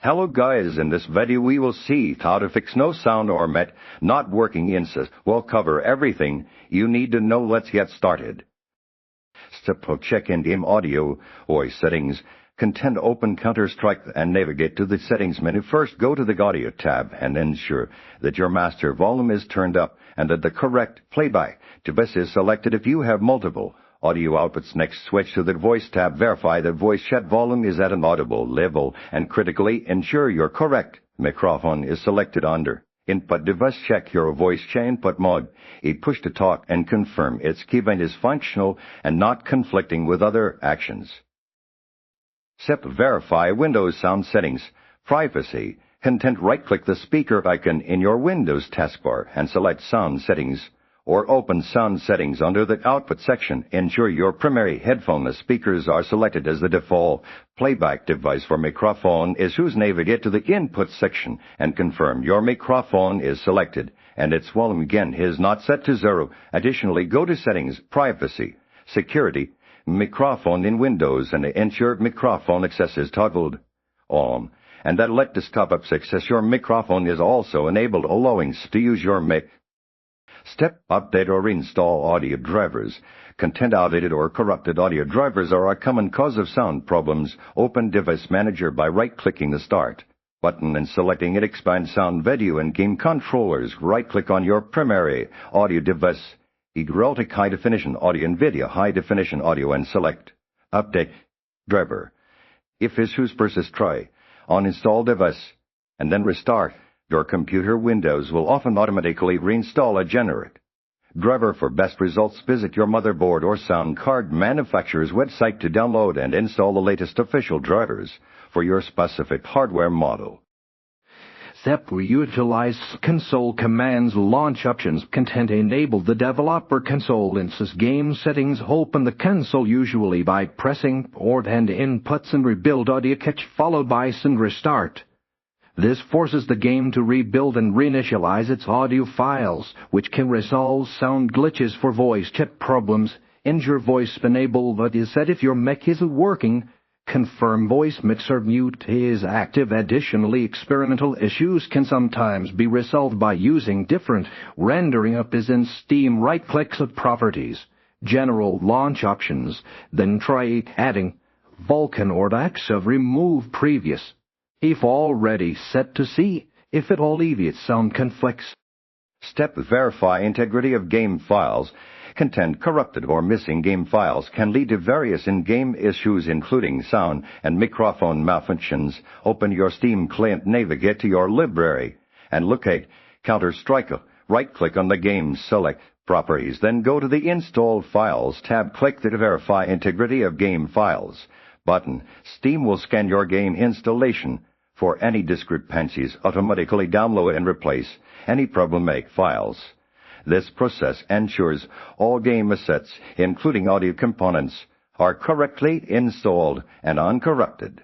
Hello guys, in this video we will see how to fix no sound or not working insys. We'll cover everything you need to know. Let's get started. Step 1. Check in-game audio voice settings. Content open Counter-Strike and navigate to the settings menu. First go to the audio tab and ensure that your master volume is turned up and that the correct playback device is selected. If you have multiple audio outputs, next switch to the voice tab. Verify that voice chat volume is at an audible level and critically ensure your correct microphone is selected under input device. Check your voice chat input mode, a push to talk, and confirm its keybind is functional and not conflicting with other actions. Step verify Windows sound settings. Privacy. Content right-click the speaker icon in your Windows taskbar and select sound settings or open sound settings under the output section. Ensure your primary headphone speakers are selected as the default playback device for microphone issues. Navigate to the input section and confirm your microphone is selected and its volume again is not set to 0. Additionally, go to settings, privacy, security, microphone in Windows and ensure microphone access is toggled on and that let desktop access your microphone is also enabled, allowing to use your mic. Step update or reinstall audio drivers. Content outdated or corrupted audio drivers are a common cause of sound problems. Open Device Manager by right-clicking the Start button and selecting it. Expand Sound Video and Game Controllers. Right-click on your primary audio device, Erotic High Definition Audio and Video High Definition Audio, and select Update Driver. If issues persist, try uninstall device and then restart your computer. Windows will often automatically reinstall a generic driver. For best results, visit your motherboard or sound card manufacturer's website to download and install the latest official drivers for your specific hardware model. Step 3. Utilize console commands launch options. Content enable the developer console insys game settings. Open the console usually by pressing or and inputs and rebuild audio catch followed by and restart. This forces the game to rebuild and reinitialize its audio files, which can resolve sound glitches for voice chat problems. Ensure voice enable that is set if your mic isn't working. Confirm voice mixer mute is active. Additionally, experimental issues can sometimes be resolved by using different rendering up as in Steam. Right-clicks at Properties, General Launch Options, then try adding Vulkan or Daxa. Remove previous if already set to see if it alleviates sound conflicts. Step verify integrity of game files. Content corrupted or missing game files can lead to various in-game issues including sound and microphone malfunctions. Open your Steam client, navigate to your library and locate Counter-Strike. Right-click on the game, select Properties, then go to the Install Files tab. Click the Verify Integrity of Game Files button. Steam will scan your game installation for any discrepancies, automatically download and replace any problematic files. This process ensures all game assets, including audio components, are correctly installed and uncorrupted.